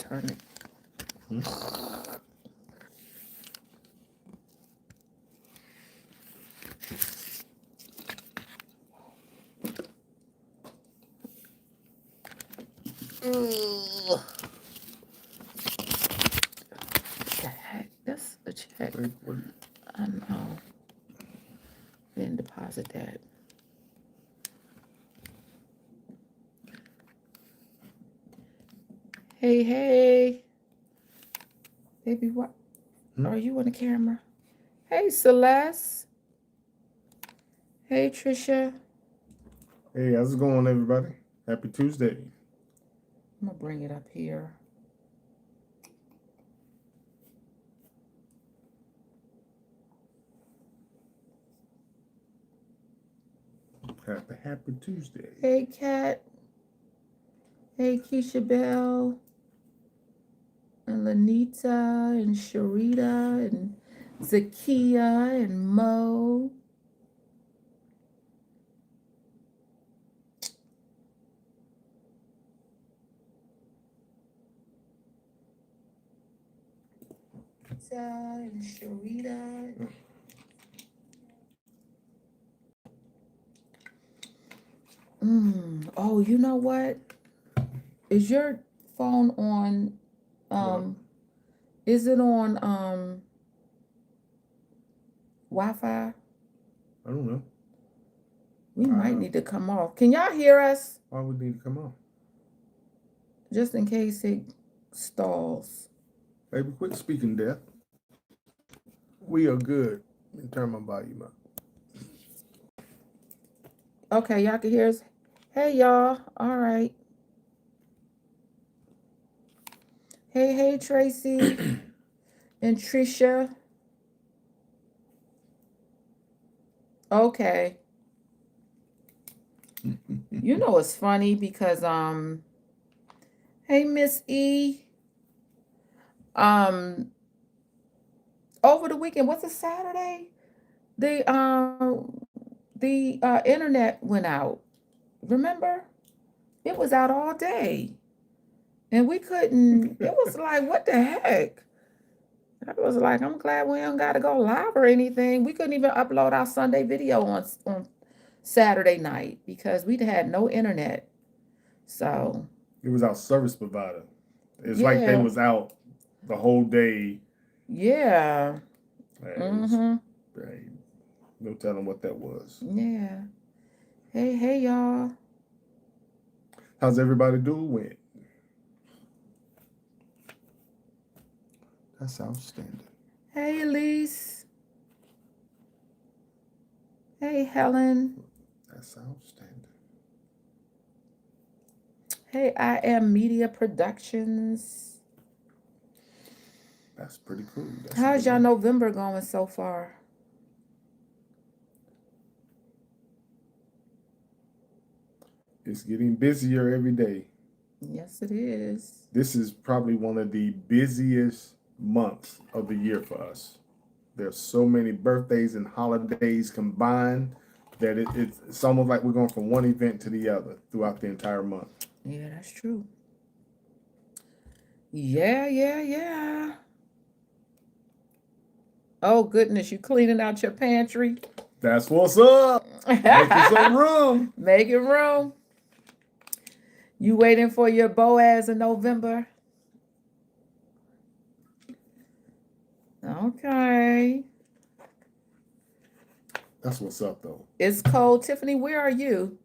turn it. Ugh. The heck? That's a check. I know. Didn't deposit that. Hey, hey. Baby, what? Are you on the camera? Hey, Celeste. Hey, Trisha. Hey, how's it going, everybody? Happy Tuesday. I'm going to bring it up here. Happy Tuesday. Hey, Kat. Hey, Keisha Bell. And Lanita and Sharita and Zakia and Mo. And Sharita. Oh, you know what? Is your phone on? Is it on Wi-Fi? I don't know. We might need to come off. Can y'all hear us? Why would we need to come off? Just in case it stalls. Baby, quit speaking death. We are good. Let me turn my volume up. Okay, y'all can hear us. Hey, y'all. All right. Hey, Tracy and Trisha. Okay. You know it's funny because hey, Miss E. Over the weekend, what's a Saturday? The internet went out. Remember? It was out all day. And we couldn't, it was like, what the heck? I was like, I'm glad we don't got to go live or anything. We couldn't even upload our Sunday video on Saturday night because we'd had no internet. So it was our service provider. It's like they was out the whole day. Yeah. No telling what that was. Yeah. Hey, y'all. How's everybody doing? That's outstanding. Hey, Elise. Hey, Helen. That's outstanding. Hey, I Am Media Productions. That's pretty cool. How's y'all November going so far? It's getting busier every day. Yes, it is. This is probably one of the busiest months of the year for us. There's so many birthdays and holidays combined that it's almost like we're going from one event to the other throughout the entire month. Yeah, that's true. Yeah. Oh, goodness, you cleaning out your pantry? That's what's up. Making some room. Making room. You waiting for your Boaz in November? Okay. That's what's up, though. It's cold. Tiffany, where are you?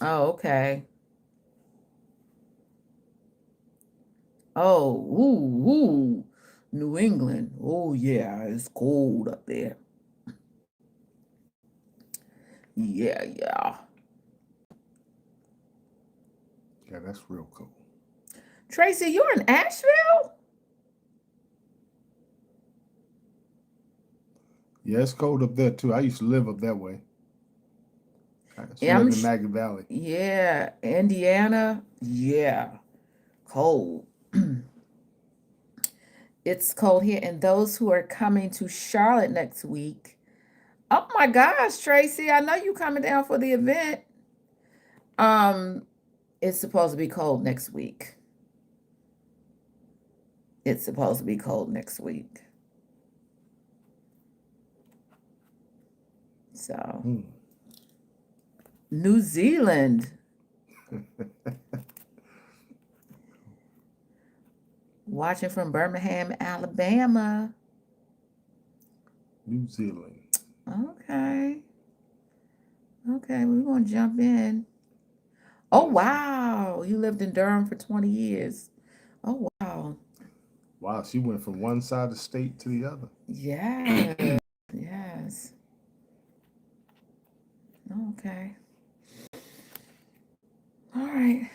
Oh, okay. Oh, ooh, New England. Oh, yeah, it's cold up there. Yeah. Yeah, that's real cool. Tracy, you're in Asheville? Yeah, it's cold up there, too. I used to live up that way. She I'm lived in sh- Maggie Valley. yeah, Indiana, yeah, cold. It's cold here. And those who are coming to Charlotte next week, oh my gosh, Tracy, I know you coming down for the event. Um, it's supposed to be cold next week. It's supposed to be cold next week. So, Hmm. New Zealand, watching from Birmingham, Alabama. New Zealand. Okay. Okay, we're gonna jump in. Oh Yes. wow, you lived in Durham for 20 years. Oh wow. Wow, she went from one side of the state to the other. Yes. Yes. Okay. All right.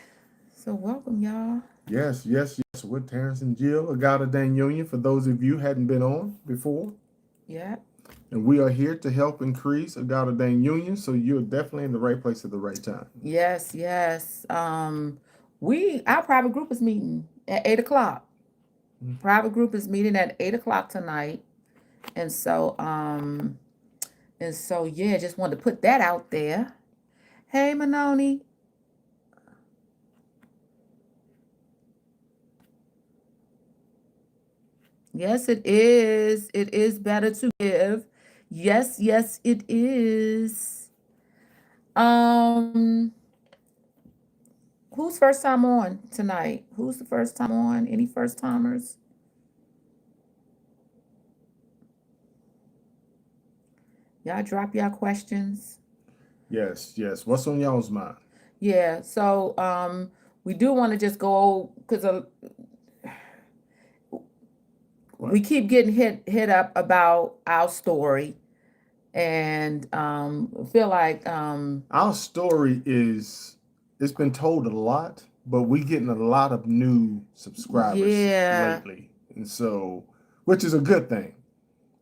So welcome, y'all. Yes, yes, yes. With Terrence and Jill, a God-Ordained Union, for those of you hadn't been on before. Yeah. And we are here to help increase a God-Ordained Union, so you're definitely in the right place at the right time. Yes, yes. Our private group is meeting at 8 o'clock. Private group is meeting at 8 o'clock tonight. And so yeah, just wanted to put that out there. Hey Manoni. Yes, it is. It is better to give. Yes, yes, it is. Um, who's first time on tonight? Who's the first time on? Any first timers? Y'all drop y'all questions. Yes, yes. What's on y'all's mind? Yeah, so we do want to just go because What? we keep getting hit up about our story and feel like Our story is, it's been told a lot, but we getting a lot of new subscribers yeah, lately. And so, which is a good thing.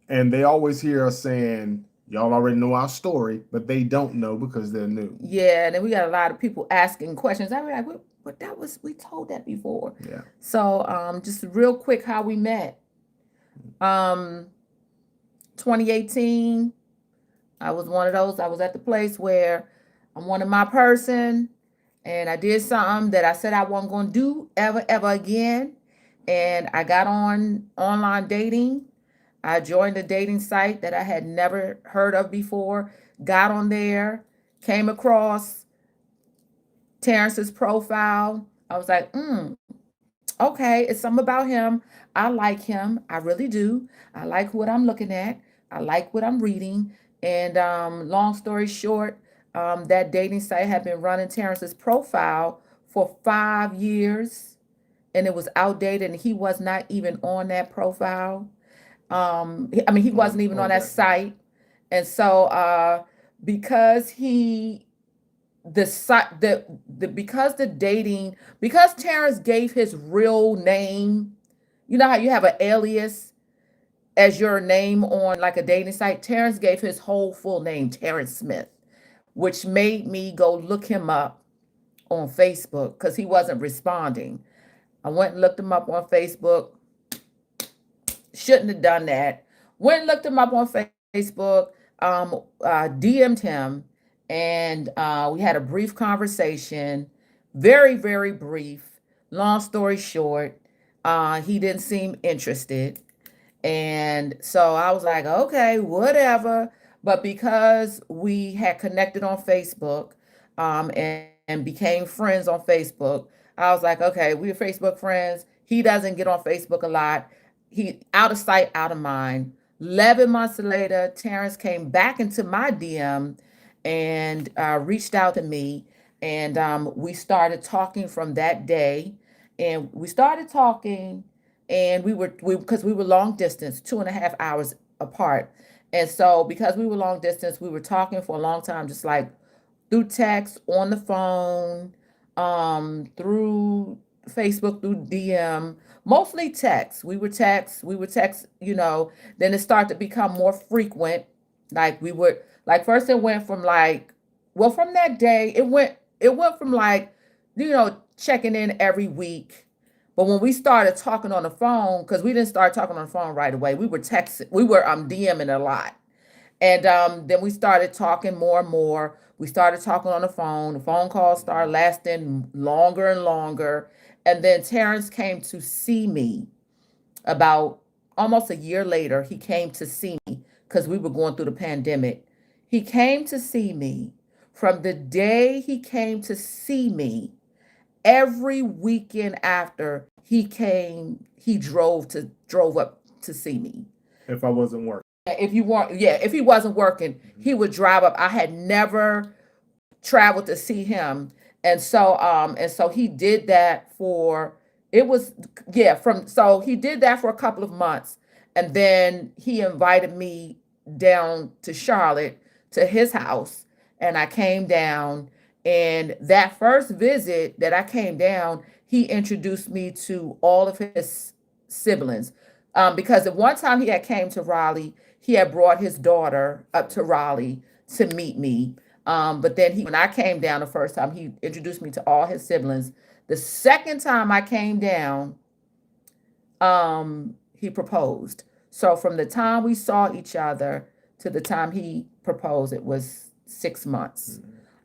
And they always hear us saying, y'all already know our story, but they don't know because they're new. yeah, and then we got a lot of people asking questions. I was like, what that was we told that before. Yeah. So just real quick how we met. Um 2018, I was one of those. I was at the place where I wanted my person and I did something that I said I wasn't going to do ever again. And I got on online dating. I joined a dating site that I had never heard of before, got on there, came across Terrence's profile. I was like, okay, it's something about him. I like him. I really do. I like what I'm looking at. I like what I'm reading. And long story short, that dating site had been running Terrence's profile for 5 years and it was outdated and he was not even on that profile. I mean, he wasn't even on On that that. site. And so because he the site the because the dating because Terrence gave his real name, you know how you have an alias as your name on like a dating site. Terrence gave his whole full name, Terrence Smith, which made me go look him up on Facebook because he wasn't responding. I went and looked him up on Facebook. Shouldn't have done that. Went and looked him up on Facebook, DM'd him, and we had a brief conversation. Very, very brief. Long story short, he didn't seem interested. And so I was like, okay, whatever. But because we had connected on Facebook and became friends on Facebook, I was like, okay, we're Facebook friends. He doesn't get on Facebook a lot. He out of sight, out of mind. 11 months later, Terrence came back into my DM and reached out to me. And we started talking from that day. And we started talking and we because we were long distance, 2.5 hours apart. And so because we were long distance, we were talking for a long time, just like through text, on the phone, through Facebook, through DM, mostly text. We would text, then it started to become more frequent. Like we would like first it went from like well, from that day, it went from like, checking in every week. But when we started talking on the phone, because we didn't start talking on the phone right away, we were texting, we were DMing a lot. And then we started talking more and more. We started talking on the phone. The phone calls started lasting longer and longer. And then Terrence came to see me about almost a year later. He came to see me because we were going through the pandemic. He came to see me. From the day he came to see me, every weekend after he came, he drove up to see me. If I wasn't working. If he wasn't working, he would drive up. I had never traveled to see him. And so he did that for it was yeah, from so he did that for a couple of months, and then he invited me down to Charlotte to his house, and I came down. And that first visit that I came down, he introduced me to all of his siblings. Because at one time he had came to Raleigh, he had brought his daughter up to Raleigh to meet me. But then when I came down the first time, he introduced me to all his siblings. The second time I came down, he proposed. So from the time we saw each other to the time he proposed, it was 6 months.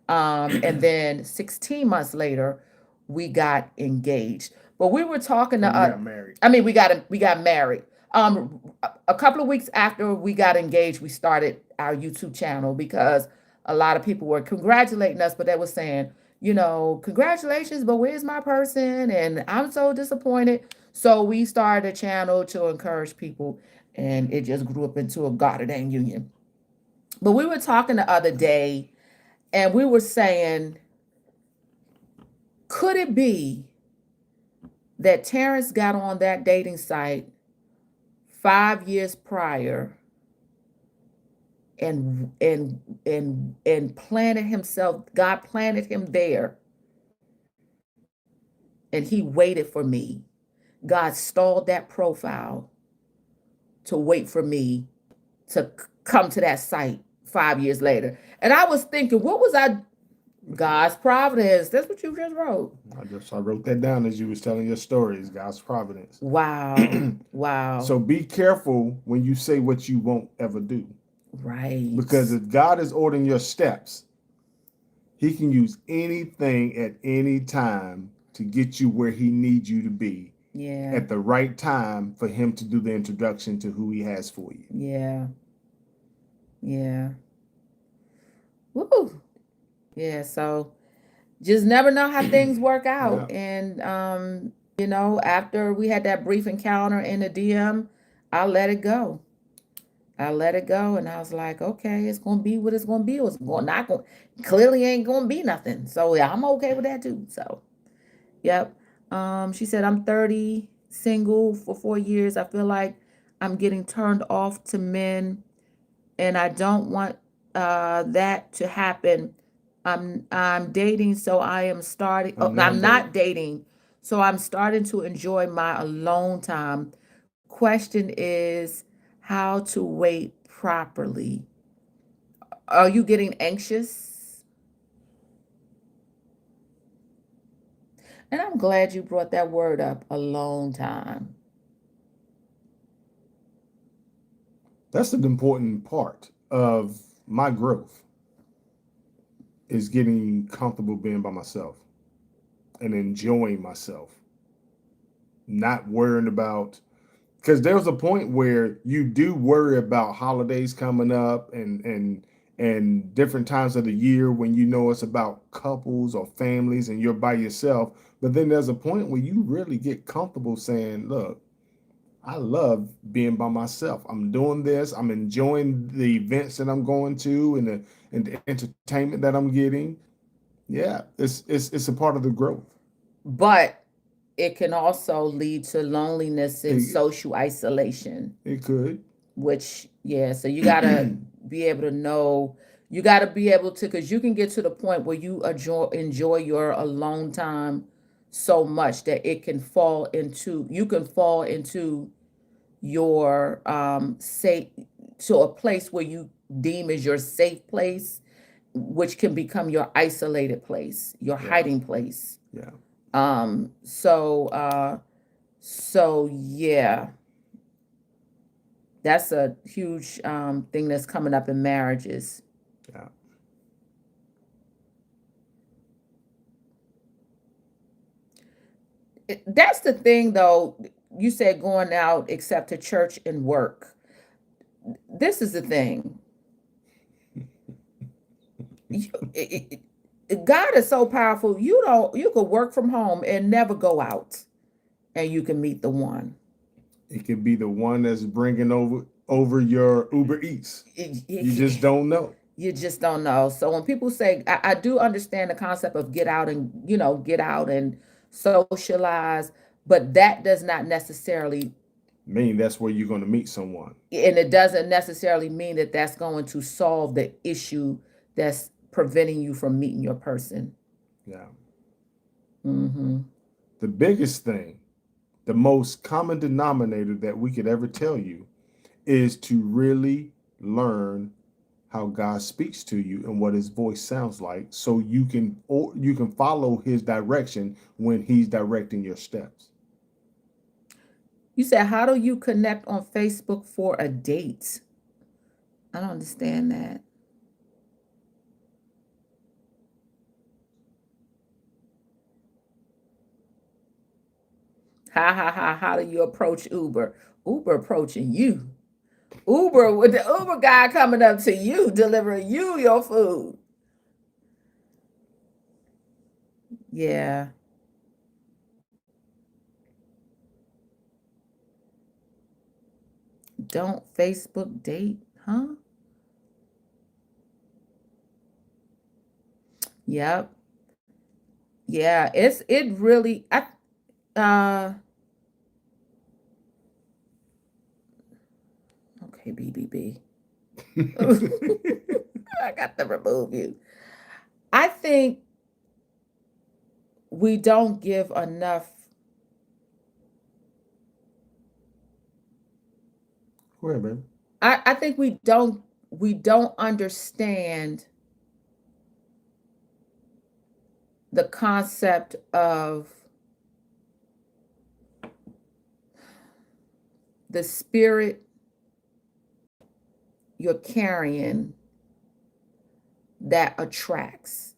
And then 16 months later, we got engaged. But we were talking to We got married. I mean, we got married. A couple of weeks after we got engaged, we started our YouTube channel because a lot of people were congratulating us, but they were saying, congratulations, but where's my person? And I'm so disappointed. So we started a channel to encourage people, and it just grew up into a God-Ordained union. But we were talking the other day, and we were saying, could it be that Terrence got on that dating site 5 years prior and planted himself, God planted him there, and he waited for me. God stalled that profile to wait for me to come to that site 5 years later. And I was thinking, what was I? God's providence. That's what you just wrote. I wrote that down as you was telling your stories. God's providence. Wow. Wow. So be careful when you say what you won't ever do. Right. Because if God is ordering your steps, he can use anything at any time to get you where he needs you to be. Yeah. At the right time for him to do the introduction to who he has for you. Yeah. Yeah. Woo. Yeah. So just never know how things work out. Yeah. And after we had that brief encounter in the DM, I let it go. And I was like, okay, it's gonna be what it's gonna be. It's going not going clearly ain't gonna be nothing. So yeah, I'm okay with that too. So yep. She said, I'm 30, single for 4 years. I feel like I'm getting turned off to men, and I don't want that to happen. I'm dating, so I am starting. Oh, I'm not dating, so I'm starting to enjoy my alone time. Question is how to wait properly. Are you getting anxious? And I'm glad you brought that word up, alone time. That's an important part of my growth, is getting comfortable being by myself and enjoying myself. Not worrying about, because there's a point where you do worry about holidays coming up and different times of the year when it's about couples or families and you're by yourself. But then there's a point where you really get comfortable saying, look, I love being by myself. I'm doing this. I'm enjoying the events that I'm going to and the entertainment that I'm getting. Yeah, it's a part of the growth. But it can also lead to loneliness and social isolation. It could. Which, yeah, so you gotta be able to know. You gotta be able to, because you can get to the point where you enjoy your alone time so much that you can fall into your safe, to a place where you deem as your safe place, which can become your isolated place, your Yeah. hiding place. Yeah. So yeah, that's a huge thing that's coming up in marriages. Yeah. That's the thing, though. You said going out except to church and work. This is the thing. You- God is so powerful. You could work from home and never go out, and you can meet the one. It could be the one that's bringing over your Uber Eats. You just don't know. You just don't know. So when people say, I do understand the concept of get out and get out and socialize, but that does not necessarily, Mean that's where you're going to meet someone. and it doesn't necessarily mean that that's going to solve the issue that's preventing you from meeting your person. Yeah. Mm-hmm. The biggest thing, the most common denominator that we could ever tell you is to really learn how God speaks to you and what his voice sounds like, so you can follow his direction when he's directing your steps. You said, how do you connect on Facebook for a date? I don't understand that. Ha ha ha. How do you approach Uber? Uber approaching you. Uber with the Uber guy coming up to you, delivering you your food. Yeah. Don't Facebook date, huh? Yep. Yeah, it really uh okay, BBB. I got to remove you. I think we don't give enough. Go ahead, baby. I think we don't understand the concept of the spirit you're carrying that attracts.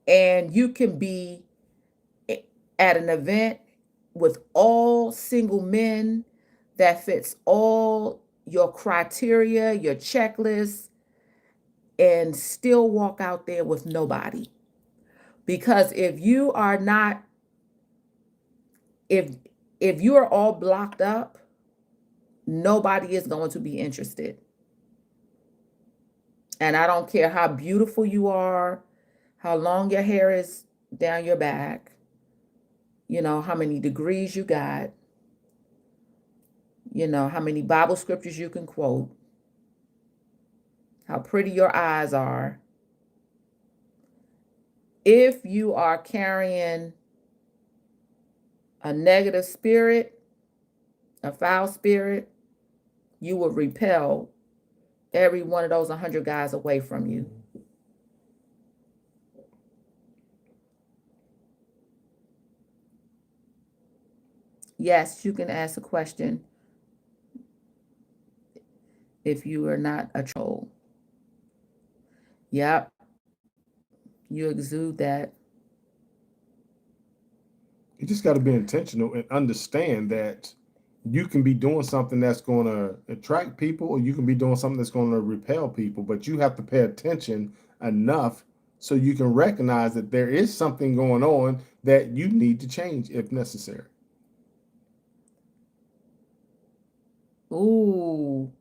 And you can be at an event with all single men that fits all your criteria, your checklist, and still walk out there with nobody. Because if you are not, if you are all blocked up, nobody is going to be interested. And I don't care how beautiful you are, how long your hair is down your back, how many degrees you got, how many Bible scriptures you can quote, how pretty your eyes are. If you are carrying a negative spirit, a foul spirit, you will repel every one of those 100 guys away from you. Yes, you can ask a question if you are not a troll. Yep, you exude that. You just got to be intentional and understand that you can be doing something that's going to attract people, or you can be doing something that's going to repel people, but you have to pay attention enough so you can recognize that there is something going on that you need to change if necessary. Ooh,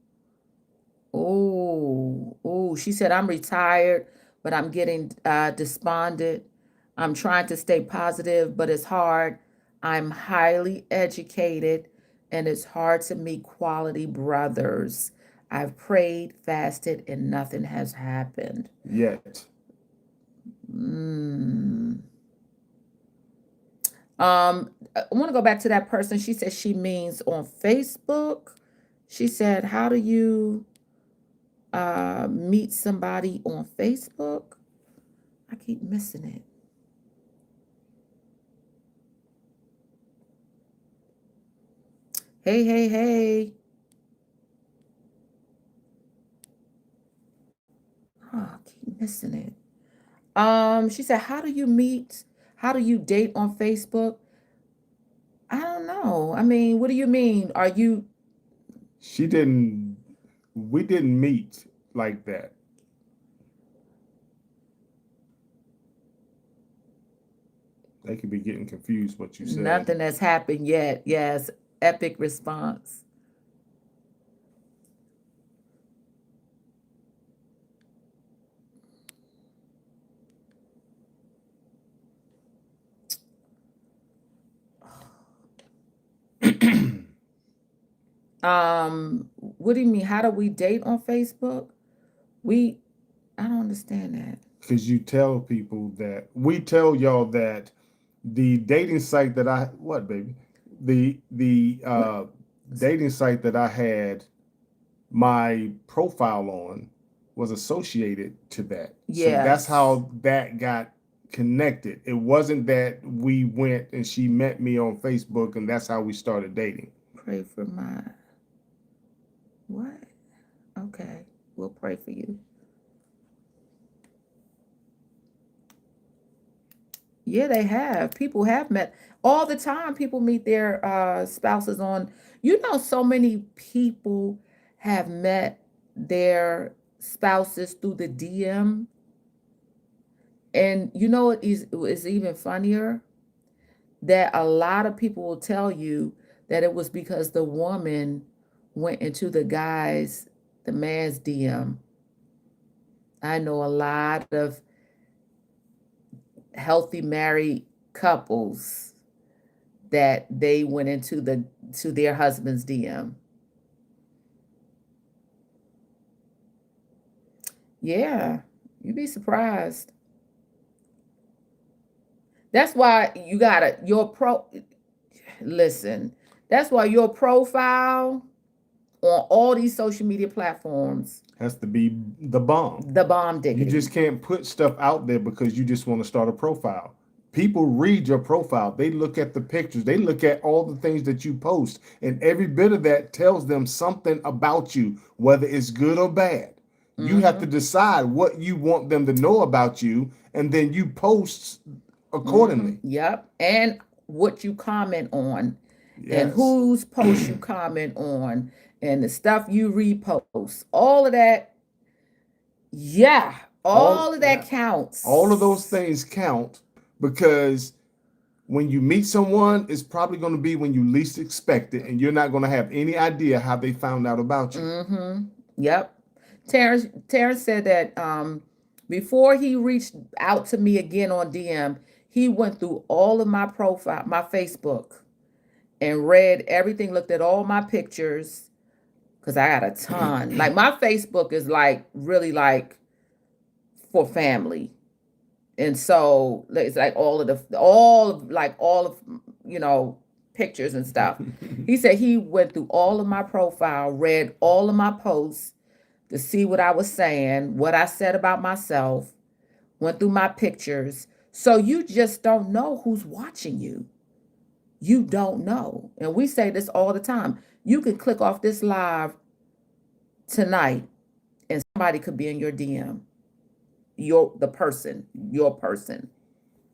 ooh. She said, I'm retired, but I'm getting despondent. I'm trying to stay positive, but it's hard. I'm highly educated, and it's hard to meet quality brothers. I've prayed, fasted, and nothing has happened. Yet. Mm. I want to go back to that person. She said she means on Facebook. She said, how do you meet somebody on Facebook? I keep missing it. Hey, hey, hey. Oh, I keep missing it. She said, how do you meet? How do you date on Facebook? I don't know. I mean, what do you mean? Are you She didn't. We didn't meet like that. They could be getting confused what you said. nothing has happened yet? Yes, epic response. What do you mean? How do we date on Facebook? We I don't understand that. Because you tell people that we tell y'all that the dating site that I what baby What? dating site that I had my profile on was associated to that. So that's Yes. how that got connected. It wasn't that we went and she met me on Facebook and that's how we started dating. Pray for my what? Okay. We'll pray for you. Yeah, they have. People have met all the time. People meet their spouses on, so many people have met their spouses through the DM. And it's even funnier that a lot of people will tell you that it was because the woman went into the man's DM. I know a lot of healthy married couples that they went into their husband's DM. Yeah, you'd be surprised. That's why you gotta your pro listen. That's why your profile on all these social media platforms, Has to be the bomb. the bomb You diggity. just can't put stuff out there because you just want to start a profile. People read your profile. They look at the pictures. They look at all the things that you post. And every bit of that tells them something about you, whether it's good or bad. You have to Mm-hmm. decide what you want them to know about you, and then you post Mm-hmm. accordingly. Yep. And what you comment on, and Yes. whose post you comment on, and the stuff you repost. All of that, yeah, all all of that yeah, all of those counts. things count because when you meet someone, it's probably going to be when you least expect it, and you're not going to have any idea how they found out about you. Mm-hmm. Yep. Terrence said that before he reached out to me again on DM, he went through all of my profile, my Facebook, and read everything, looked at all my pictures, because I got a ton. Like my Facebook is like really like for family. And so it's like all of you know pictures and stuff. He said he went through all of my profile, read all of my posts to see what I was saying, what I said about myself, went through my pictures. So you just don't know who's watching you. You don't know. And we say this all the time. You can click off this live tonight and somebody could be in your DM. Your person.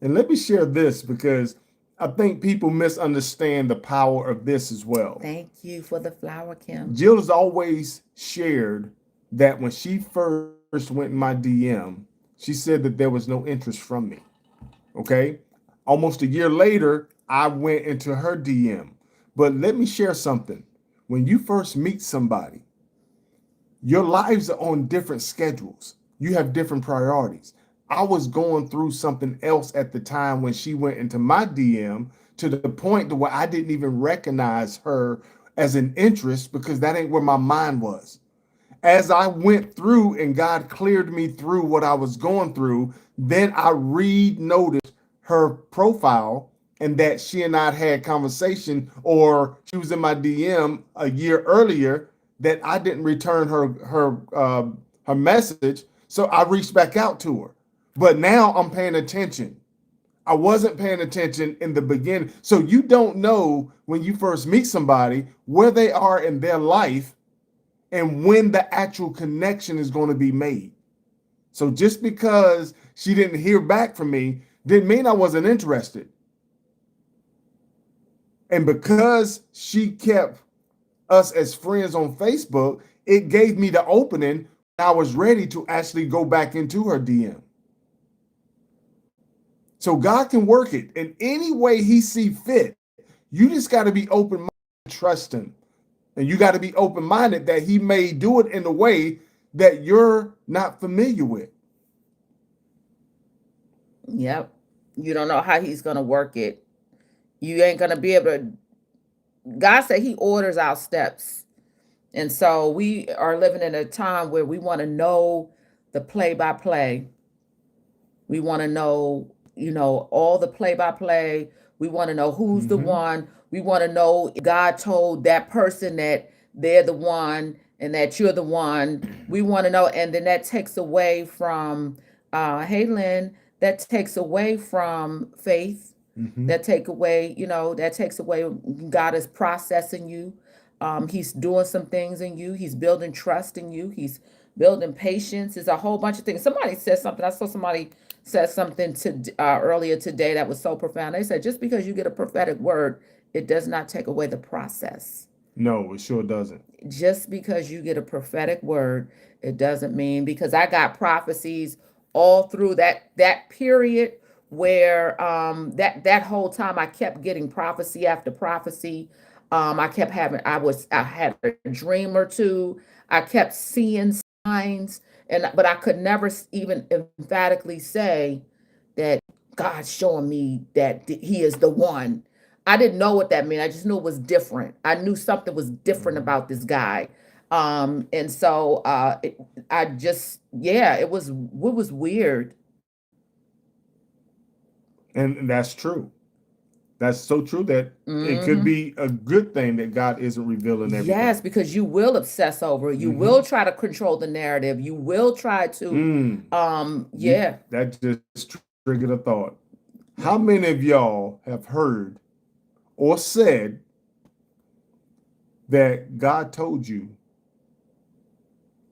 And let me share this because I think people misunderstand the power of this as well. Thank you for the flower, Kim. Jill has always shared that when she first went in my DM, she said that there was no interest from me. Okay. Almost a year later, I went into her DM. But let me share something. When you first meet somebody, your lives are on different schedules. You have different priorities. I was going through something else at the time when she went into my DM to the point to where I didn't even recognize her as an interest because that ain't where my mind was. As I went through and God cleared me through what I was going through, then I re-noticed her profile and that she and I had conversation, or she was in my DM a year earlier, that I didn't return her her message. So I reached back out to her. But now I'm paying attention. I wasn't paying attention in the beginning. So you don't know when you first meet somebody where they are in their life and when the actual connection is going to be made. So just because she didn't hear back from me didn't mean I wasn't interested. And because she kept us as friends on Facebook, it gave me the opening. I was ready to actually go back into her DM. So God can work it in any way he see fit. You just got to be open-minded and trust him. And you got to be open-minded that he may do it in a way that you're not familiar with. Yep. You don't know how he's going to work it. You ain't going to be able to. God said he orders our steps. And so we are living in a time where we want to know the play by play. We want to know, all the play by play. We want to know who's the one. We want to know if God told that person that they're the one and that you're the one. We want to know. And then that takes away from, hey, Lynn, that takes away from faith. That takes away. God is processing you. He's doing some things in you. He's building trust in you. He's building patience. There's a whole bunch of things. Somebody said something. I saw somebody said something earlier today that was so profound. They said, just because you get a prophetic word, it does not take away the process. No, it sure doesn't. Just because you get a prophetic word, it doesn't mean, because I got prophecies all through that period where that whole time I kept getting prophecy after prophecy. I kept having I had a dream or two. I kept seeing signs, but I could never even emphatically say that God's showing me that he is the one. I didn't know what that meant. I just knew it was different. I knew something was different about this guy. And so I just, yeah, it was weird. And that's true. That's so true that it could be a good thing that God isn't revealing everything. Yes, because you will obsess over it. You will try to control the narrative. You will try to, That just triggered a thought. How many of y'all have heard or said that God told you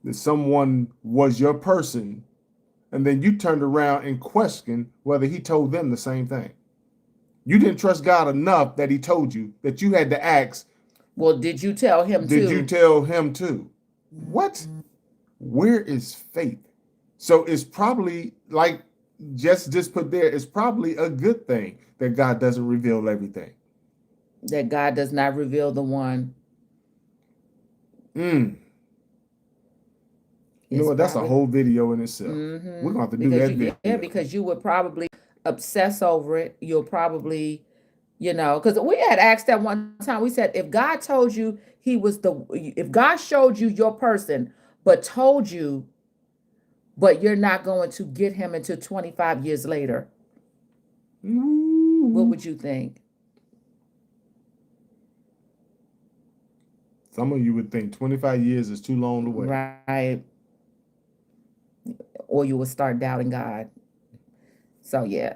that someone was your person, and then you turned around and questioned whether he told them the same thing? You didn't trust God enough that he told you, that you had to ask, well, did you tell him too? Did you tell him too? What? Where is faith? So it's probably, like just put there, it's probably a good thing that God doesn't reveal everything. That God does not reveal the one. You know what? That's a whole video in itself. We're going to have to do that video. Yeah, because you would probably obsess over it. You'll probably, because we had asked that one time. We said, if God told you if God showed you your person, but told you, but you're not going to get him until 25 years later, what would you think? Some of you would think 25 years is too long to wait. Right. Or you will start doubting God. So yeah,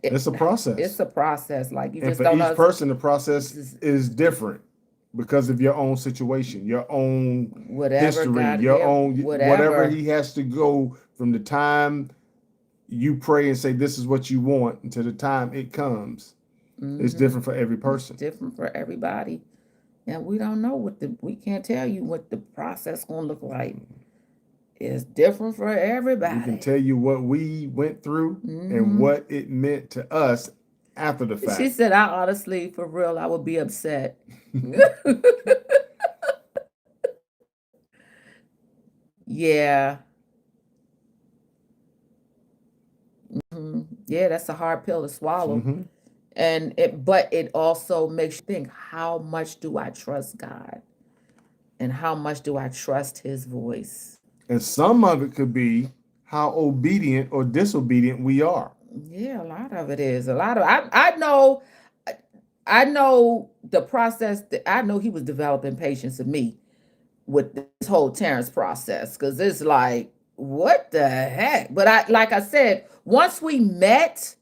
it's a process. It's a process. Like you and just for don't each know. person, the process is different because of your own situation, your own history, your own whatever he has to go from the time you pray and say this is what you want until the time it comes. It's different for every person. It's different for everybody. And we don't know we can't tell you what the process gonna look like. It's different for everybody. We can tell you what we went through and what it meant to us after the fact. She said, I honestly, for real, I would be upset. Yeah. Yeah, that's a hard pill to swallow. But it also makes you think, how much do I trust God? And how much do I trust his voice? And some of it could be how obedient or disobedient we are. Yeah, a lot of it is. I know the process. I know he was developing patience in me with this whole Terrence process, because it's like, what the heck? But like I said, once we met,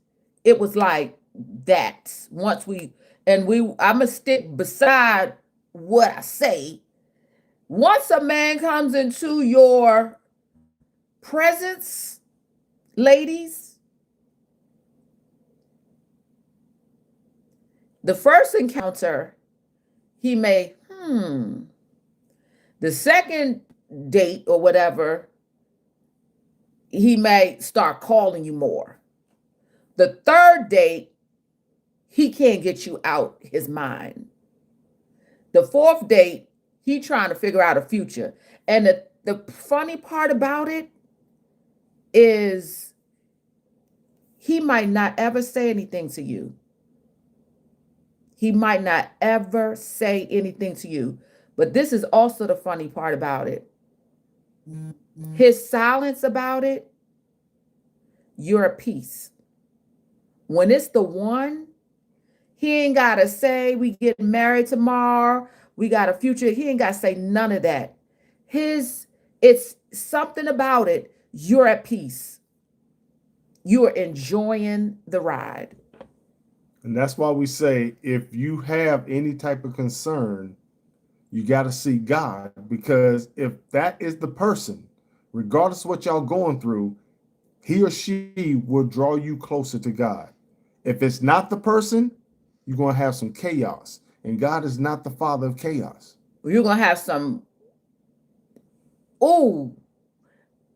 it was like that. I'm gonna stick beside what I say. Once a man comes into your presence, ladies, the first encounter, he may, the second date or whatever, he may start calling you more. The third date, he can't get you out his mind. The fourth date, he trying to figure out a future. And the funny part about it is he might not ever say anything to you. He might not ever say anything to you. But this is also the funny part about it. His silence about it, you're at peace. When it's the one, he ain't got to say we get married tomorrow, we got a future. He ain't got to say none of that. It's something about it. You're at peace. You are enjoying the ride. And that's why we say, if you have any type of concern, you got to see God, because if that is the person, regardless of what y'all going through, he or she will draw you closer to God. If it's not the person, you're going to have some chaos. And God is not the father of chaos. You're going to have some, we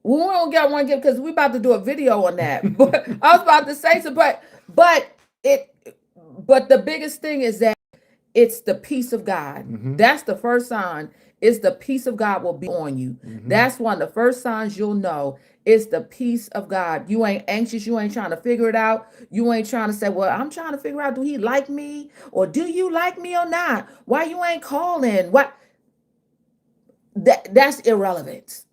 don't get one gift because we're about to do a video on that. But I was about to say so, but the biggest thing is that it's the peace of God. Mm-hmm. That's the first sign. Is the peace of God will be on you. Mm-hmm. That's one of the first signs you'll know. It's the peace of God. You ain't anxious. You ain't trying to figure it out. You ain't trying to say, well, I'm trying to figure out, do he like me? Or do you like me or not? Why you ain't calling? What? That's irrelevant.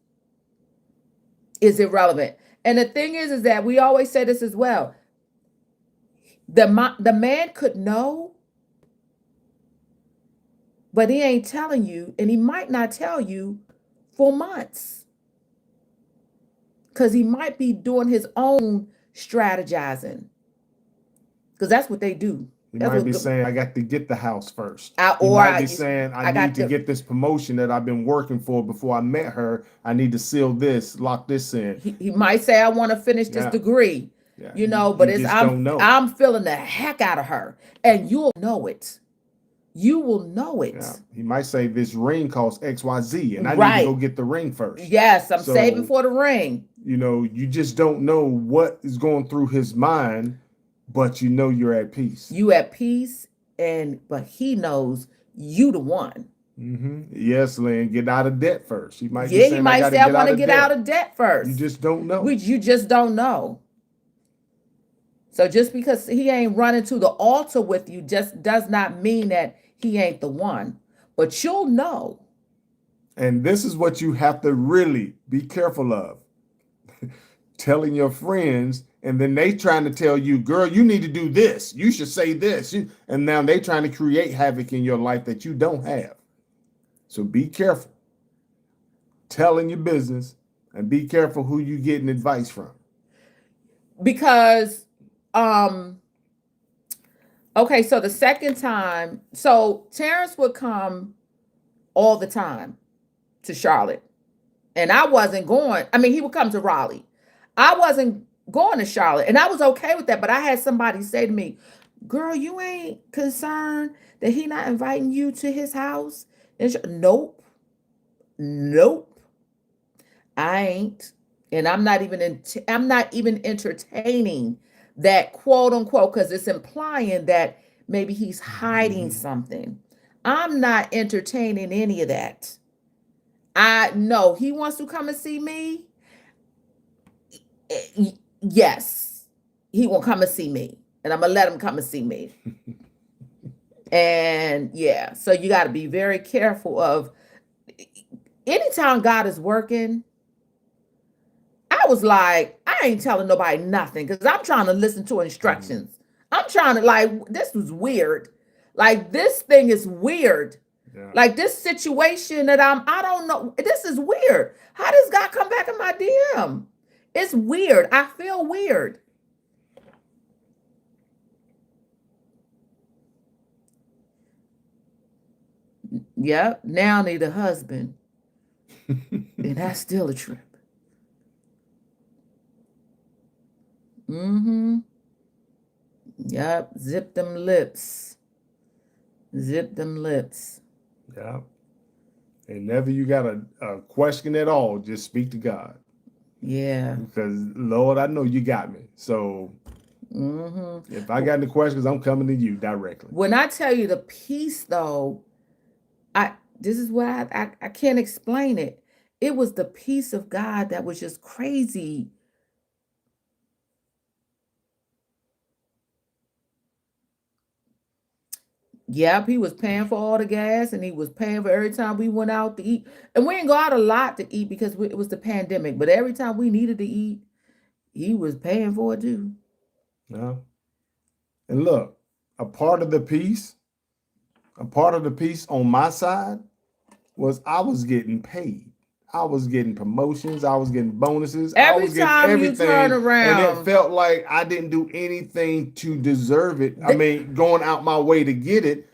It's irrelevant. And the thing is that we always say this as well. The man could know, but he ain't telling you, and he might not tell you for months. Because he might be doing his own strategizing. Because that's what they do. He might be saying, I got to get the house first. He might be saying, I need to get this promotion that I've been working for before I met her. I need to seal this, lock this in. He might say, I want to finish this degree. Yeah. But I'm feeling the heck out of her. And you'll know it. You will know it. Yeah. He might say this ring costs XYZ and I need to go get the ring first. Yes, I'm saving for the ring. You just don't know what is going through his mind, but you're at peace. You at peace, but he knows you the one. Mm-hmm. Yes, Lynn, get out of debt first. He might say, I want to get out of debt first. You just don't know. You just don't know. So just because he ain't running to the altar with you just does not mean that he ain't the one. But you'll know. And this is what you have to really be careful of. Telling your friends, and then they trying to tell you, girl, you need to do this. You should say this. And now they trying to create havoc in your life that you don't have. So be careful. Telling your business, and be careful who you getting advice from. Because okay, so the second time, so Terrence would come all the time to Charlotte. And I wasn't going, he would come to Raleigh. I wasn't going to Charlotte. And I was okay with that. But I had somebody say to me, girl, you ain't concerned that he not inviting you to his house? And nope. I ain't. And I'm not even entertaining that, quote unquote, because it's implying that maybe he's hiding something. I'm not entertaining any of that. I know he wants to come and see me. Yes, he will come and see me, and I'm gonna let him come and see me. And yeah, so you got to be very careful of anytime God is working. I was like, I ain't telling nobody nothing because I'm trying to listen to instructions. I'm trying to this was weird. Like, this thing is weird. Yeah. Like this situation that I don't know. This is weird. How does God come back in my DM? It's weird. I feel weird. Yep. Now I need a husband. And that's still a trip. Mm-hmm. Yep. Zip them lips. Zip them lips. Yeah. And never you got a question at all, just speak to God. Yeah. Because Lord, I know you got me. So Mm-hmm. if I got any questions, I'm coming to you directly. When I tell you the peace though, this is why I can't explain it. It was the peace of God that was just crazy. Yep, he was paying for all the gas and he was paying for every time we went out to eat. And we didn't go out a lot to eat because it was the pandemic. But every time we needed to eat, he was paying for it too. Yeah. And look, a part of the peace, a part of the peace on my side was I was getting paid. I was getting promotions. I was getting bonuses. I Every was getting time you turn everything. And it around, felt like I didn't do anything to deserve it. I mean, going out my way to get it,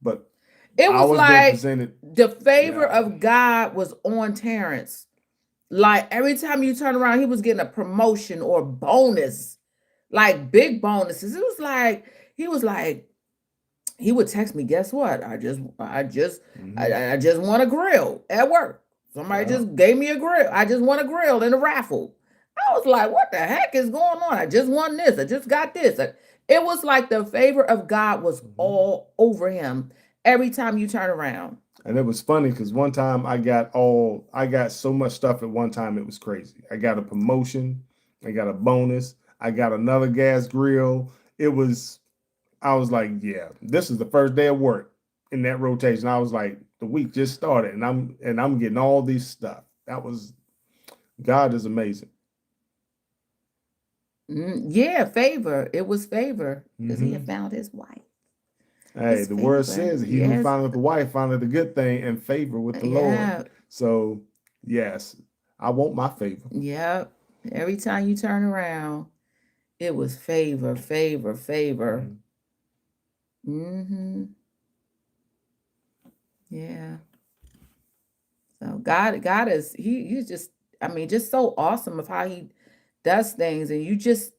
but it I was was being like presented. the favor Yeah. of God was on Terrence. Like every time you turn around, he was getting a promotion or bonus, like big bonuses. It was like he was like he would text me. Guess what? I just won a grill at work. Somebody Yeah. just gave me a grill. I just won a grill in a raffle. I was like, what the heck is going on? I just won this. I just got this. It was like the favor of God was all over him every time you turn around. And it was funny because one time I got so much stuff at one time, it was crazy. I got a promotion, I got a bonus, I got another gas grill. I was like, yeah, this is the first day of work in that rotation. I was like, the week just started and I'm getting all these stuff. That was God is amazing. Yeah, favor. It was favor because he had Mm-hmm. found his wife. Hey, It's the word favor. says he who Yes. findeth a wife findeth a good thing and favor with the Lord. Yeah. So yes, I want my favor. Yep. Every time you turn around, it was favor, favor, favor. Mm-hmm. Yeah. So God is he's just I mean just so awesome of how he does things, and you just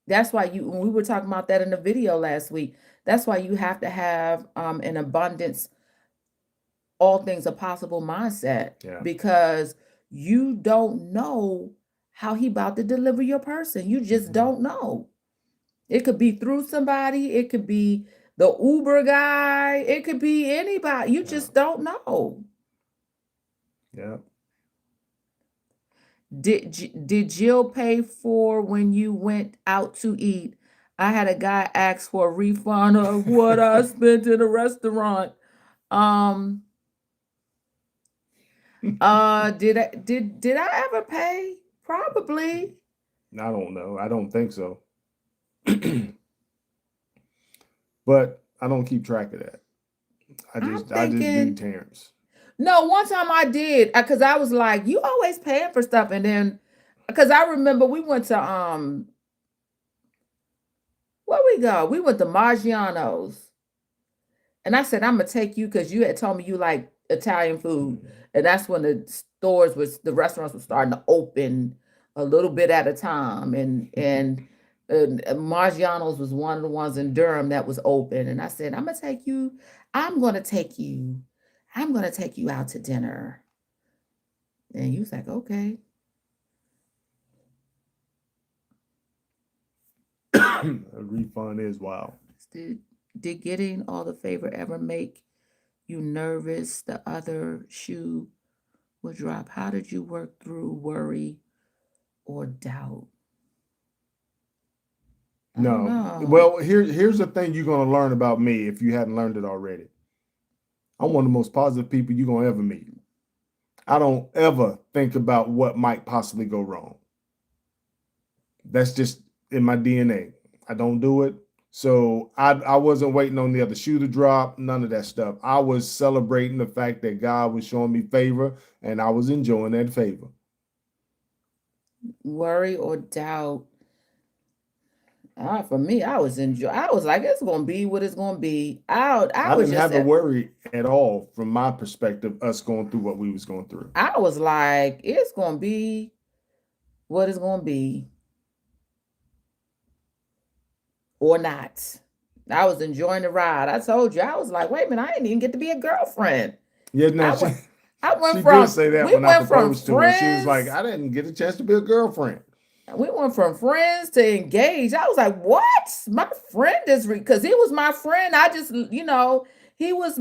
that's why you when we were talking about that in the video last week. That's why you have to have an abundance, all things are possible mindset, Yeah. because you don't know how he about to deliver your person. You just don't know. It could be through somebody, it could be the Uber guy, it could be anybody. You Yeah. just don't know. Yeah. Did Jill pay for when you went out to eat? I had a guy ask for a refund of what I spent in a restaurant. Um did I ever pay? Probably. I don't know. I don't think so. But I don't keep track of that. I'm I just do thinking Terrence. no, one time I did because I was like, you always paying for stuff, and then because I remember we went to where we go? We went to Maggiano's. And I said, I'm gonna take you because you had told me you like Italian food. And that's when the restaurants were starting to open a little bit at a time. And Maggiano's was one of the ones in Durham that was open. And I said, I'm gonna take you, I'm gonna take you out to dinner. And he was like, okay. A refund is wild. Did, did getting all the favor ever make you nervous the other shoe would drop? How did you work through worry or doubt? I don't No. know. Well, here's the thing you're gonna learn about me if you hadn't learned it already. I'm one of the most positive people you're gonna ever meet. I don't ever think about what might possibly go wrong. That's just in my DNA. I don't do it. So I wasn't waiting on the other shoe to drop, none of that stuff. I was celebrating the fact that God was showing me favor, and I was enjoying that favor. Worry or doubt. For me, I was like, it's gonna be what it's gonna be. I I was didn't just have to worry at all from my perspective, us going through what we was going through. I was like, it's gonna be what it's gonna be, or not. I was enjoying the ride. I told you, I was like, wait a minute, I didn't even get to be a girlfriend. Yeah, now I went I went she did from say that we when I went from proposed to her. She was like, friends. I didn't get a chance to be a girlfriend. We went from friends to engaged. I was like, what? My friend is because he was my friend. I just, he was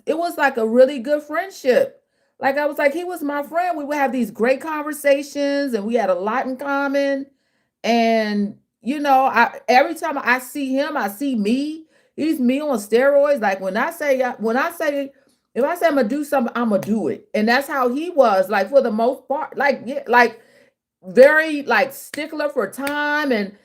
it was like a really good friendship. Like I was like, he was my friend. We would have these great conversations and we had a lot in common. And I every time I see him, I see me. He's me on steroids. Like if I say I'm gonna do something, I'm gonna do it. And that's how he was, like for the most part. Like, yeah, like very like stickler for time and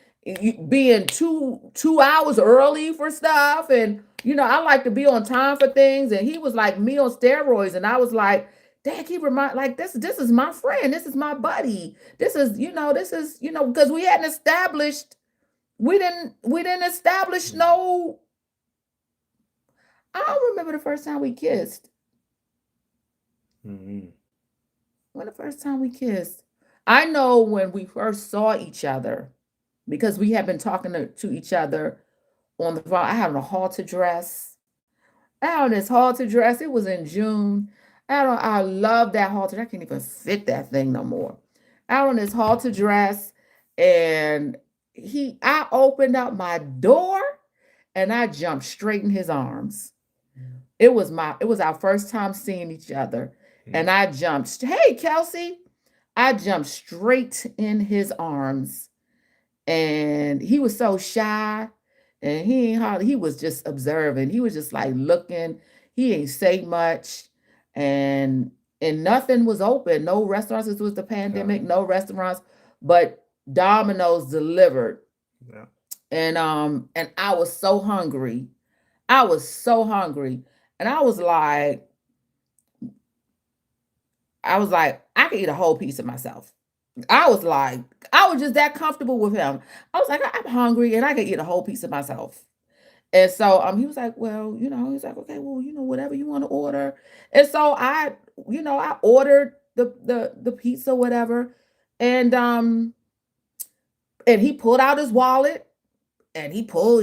being 2 hours early for stuff. And I like to be on time for things. And he was like me on steroids. And I was like, dad, keep remind like this is my friend. This is my buddy. This is because we didn't establish no. I don't remember the first time we kissed. Mm-hmm. When the first time we kissed. I know when we first saw each other because we had been talking to each other on the phone. I had on a halter dress. I had on this halter dress. It was in June. I love that halter. I can't even fit that thing no more. I had on this halter dress, and I opened up my door and I jumped straight in his arms. It was our first time seeing each other, and I jumped. Hey, Kelsey! I jumped straight in his arms, and he was so shy, and he was just observing. He was just like looking. He ain't say much, and nothing was open. No restaurants. This was the pandemic. No restaurants, but Domino's delivered. Yeah. And I was so hungry. I was so hungry, and I was like, I could eat a whole piece of myself. I was like, I was just that comfortable with him. I was like, I'm hungry and I could eat a whole piece of myself. And so he was like, well, he's like, okay, well, whatever you want to order. And so I ordered the pizza, whatever. And he pulled out his wallet and he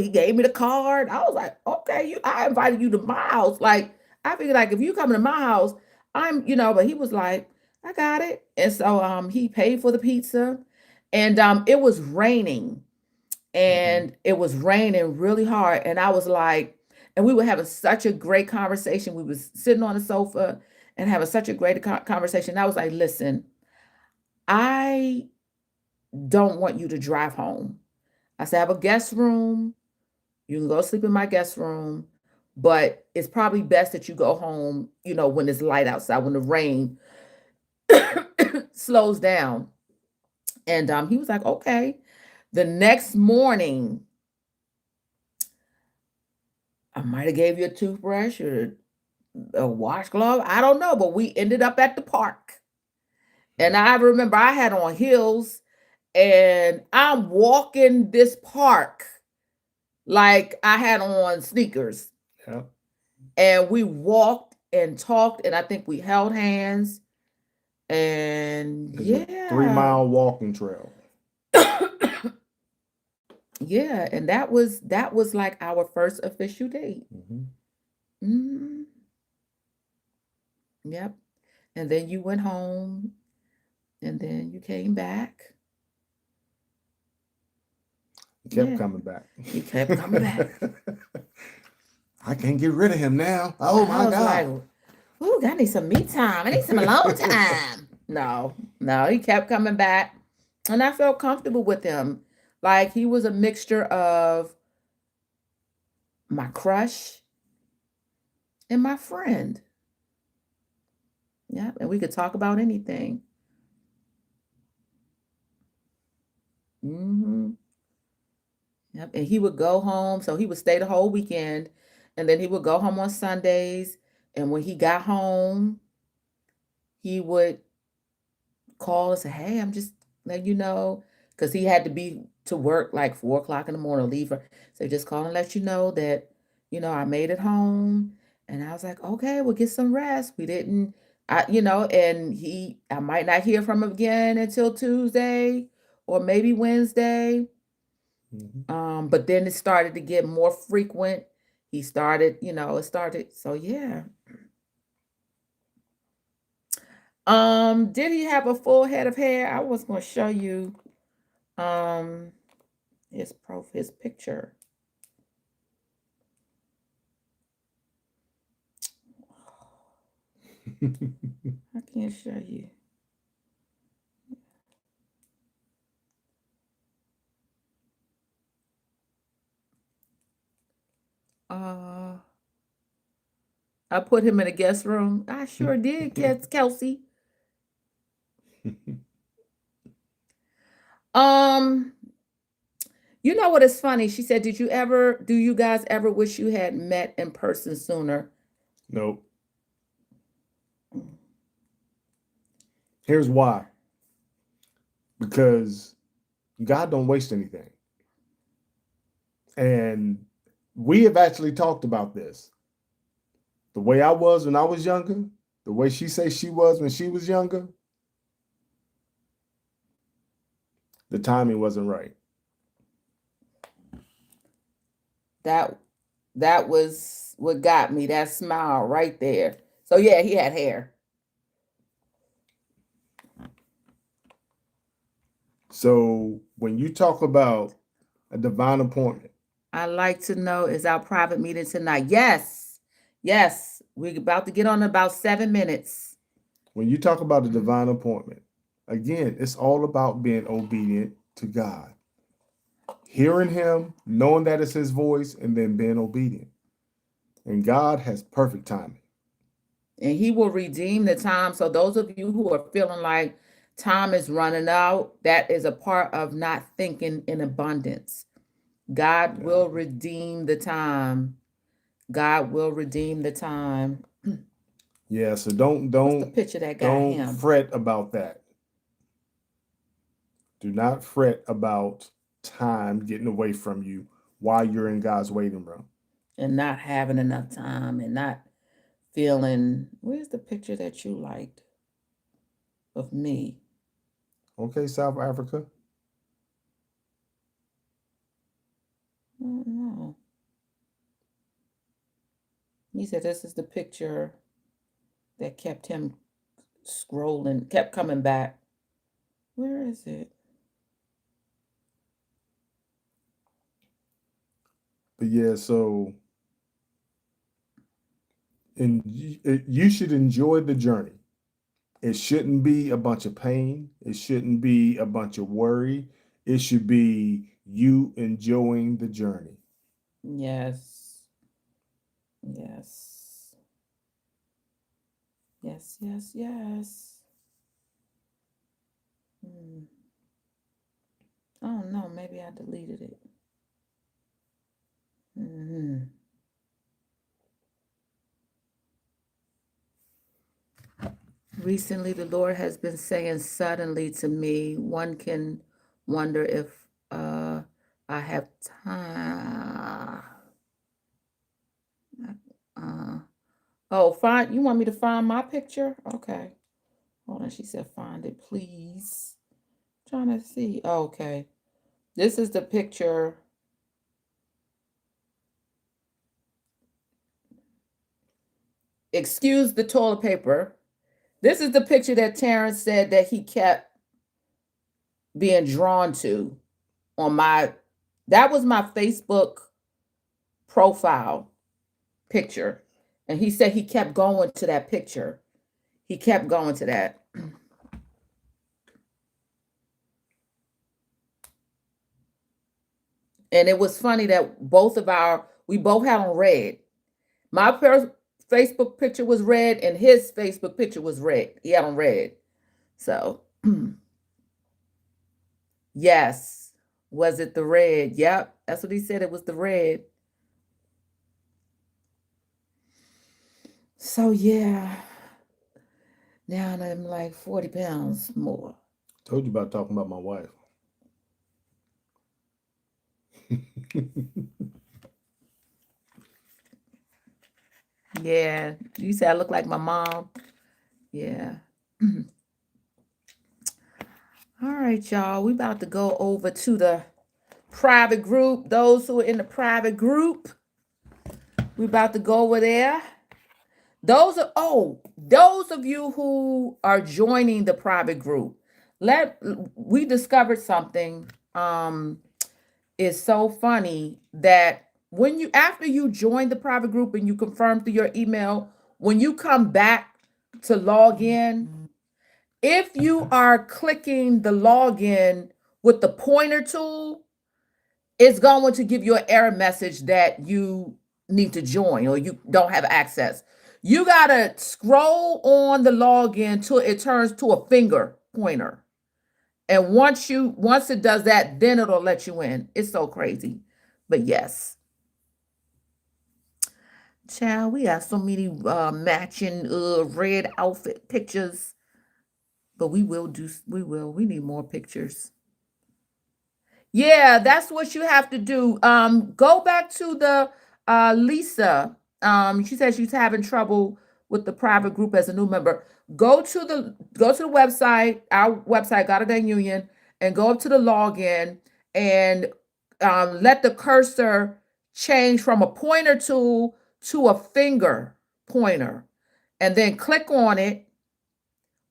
gave me the card. I was like, okay, I invited you to my house. Like, I figured like if you come to my house, but he was like, I got it. And so he paid for the pizza, and it was raining, and it was raining really hard. And I was like, and we were having such a great conversation. We was sitting on the sofa and having such a great conversation. I was like, listen, I don't want you to drive home. I said, I have a guest room. You can go sleep in my guest room, but it's probably best that you go home, when it's light outside, when the rain slows down. And he was like, okay. The next morning, I might have gave you a toothbrush or a washcloth. I don't know, but we ended up at the park. And I remember I had on heels and I'm walking this park like I had on sneakers. Yeah. And we walked and talked, and I think we held hands. And It's a 3-mile walking trail. Yeah, and that was like our first official date. Yep. And then you went home, and then you came back. He kept coming back. He kept coming back. I can't get rid of him now. Oh my God. Like, ooh, I need some me time. I need some alone time. No, he kept coming back. And I felt comfortable with him. Like he was a mixture of my crush and my friend. Yeah, and we could talk about anything. Yep. And he would go home. So he would stay the whole weekend. And then he would go home on Sundays. And when he got home, he would call and say, "Hey, I'm just letting you know," because he had to be to work like 4 o'clock in the morning, leave her. So just call and let you know that, I made it home. And I was like, okay, we'll get some rest. We didn't, and I might not hear from him again until Tuesday or maybe Wednesday. But then it started to get more frequent. He started, it started. So yeah. Did he have a full head of hair? I was going to show you um his picture. I can't show you. Uh I put him in a guest room. I sure did, Kelsey. Um, you know what is funny? She said, do you guys ever wish you had met in person sooner? Nope. Here's why. Because God don't waste anything. And we have actually talked about this. The way I was when I was younger, the way she says she was when she was younger, the timing wasn't right. That was what got me, that smile right there. So yeah, he had hair. So when you talk about a divine appointment, I'd like to know, is our private meeting tonight? Yes. Yes. We're about to get on in about 7 minutes. when you talk about a divine appointment, again, it's all about being obedient to God. Hearing him, knowing that it's his voice, and then being obedient. And God has perfect timing. And he will redeem the time. So those of you who are feeling like time is running out, that is a part of not thinking in abundance. God will redeem the time. God will redeem the time. Yeah, so What's the don't picture that got don't him? fret about that. Do not fret about time getting away from you while you're in God's waiting room. And not having enough time and not feeling. Where's the picture that you liked of me? Okay, South Africa. Oh no. He said this is the picture that kept him scrolling, kept coming back. Where is it? But yeah, so you should enjoy the journey. It shouldn't be a bunch of pain. It shouldn't be a bunch of worry. It should be you enjoying the journey. Yes. Yes. Yes, yes, yes. Oh no, maybe I deleted it. Recently, the Lord has been saying suddenly to me, one can wonder if I have time. You want me to find my picture? Okay. Hold on, she said find it, please. I'm trying to see. Okay. This is the picture. Excuse the toilet paper. This is the picture that Terrence said that he kept being drawn to on that was my Facebook profile picture. And he said he kept going to that picture. He kept going to that. And it was funny that we both had on red. My Facebook picture was red and his Facebook picture was red. He had on red. So, yes. Was it the red? Yep, that's what he said. It was the red. So yeah, now I'm like 40 pounds more. Told you about talking about my wife. Yeah, you said I look like my mom. Yeah. All right, y'all. We about to go over to the private group. Those who are in the private group, we about to go over there. Those of you who are joining the private group, we discovered something. Is so funny that when you after you join the private group and you confirm through your email, when you come back to log in, if you are clicking the login with the pointer tool, it's going to give you an error message that you need to join or you don't have access. You got to scroll on the login till it turns to a finger pointer. And once it does that, then it'll let you in. It's so crazy. But yes. Child, we have so many matching red outfit pictures. But we will. We need more pictures. Yeah, that's what you have to do. Go back to the Lisa. She said she's having trouble with the private group as a new member. Go to the website, our website, God-Ordained Union, and go up to the login and let the cursor change from a pointer tool to a finger pointer, and then click on it.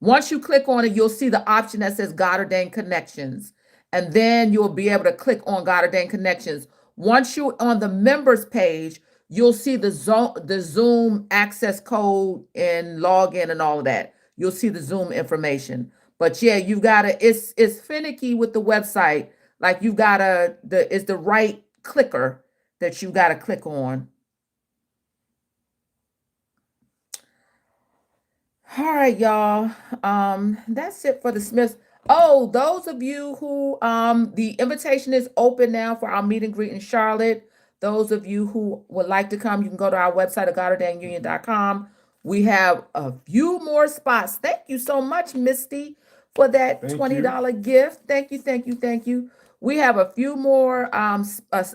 Once you click on it, you'll see the option that says God-Ordained Connections. And then you'll be able to click on God-Ordained Connections. Once you're on the members page, you'll see the Zoom access code and login and all of that. You'll see the Zoom information. But yeah, you've got to, it's finicky with the website. Like you've got to, it's the right clicker that you got to click on. All right, y'all. That's it for the Smiths. Oh, those of you who the invitation is open now for our meet and greet in Charlotte. Those of you who would like to come, you can go to our website at GodOrdainedUnion.com. We have a few more spots. Thank you so much, Misty, for that Thank you. $20 gift. Thank you, thank you, thank you. We have a few more, a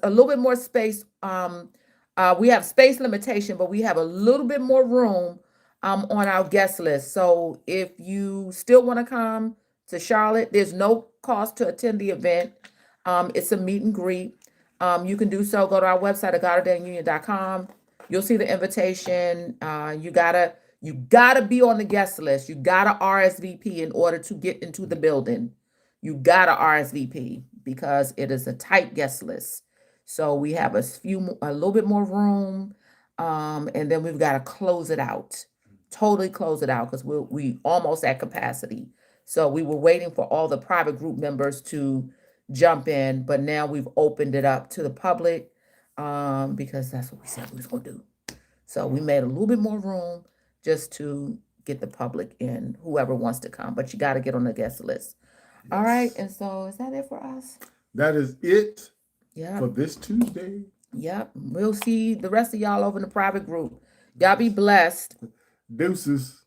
little bit more space. We have space limitation, but we have a little bit more room on our guest list. So if you still want to come to Charlotte, there's no cost to attend the event. It's a meet and greet. You can do so. Go to our website at GodOrdainedUnion.com. You'll see the invitation. You gotta be on the guest list. You gotta RSVP in order to get into the building. You gotta RSVP because it is a tight guest list. So we have a little bit more room, and then we've got to close it out. Totally close it out because we almost at capacity. So we were waiting for all the private group members to jump in, but now we've opened it up to the public because that's what we said we was gonna do. So we made a little bit more room just to get the public in, whoever wants to come, but you got to get on the guest list. Yes. All right, and so is that it for us? That is it. Yeah. For this Tuesday. Yep. We'll see the rest of y'all over in the private group. Y'all be blessed. Deuces.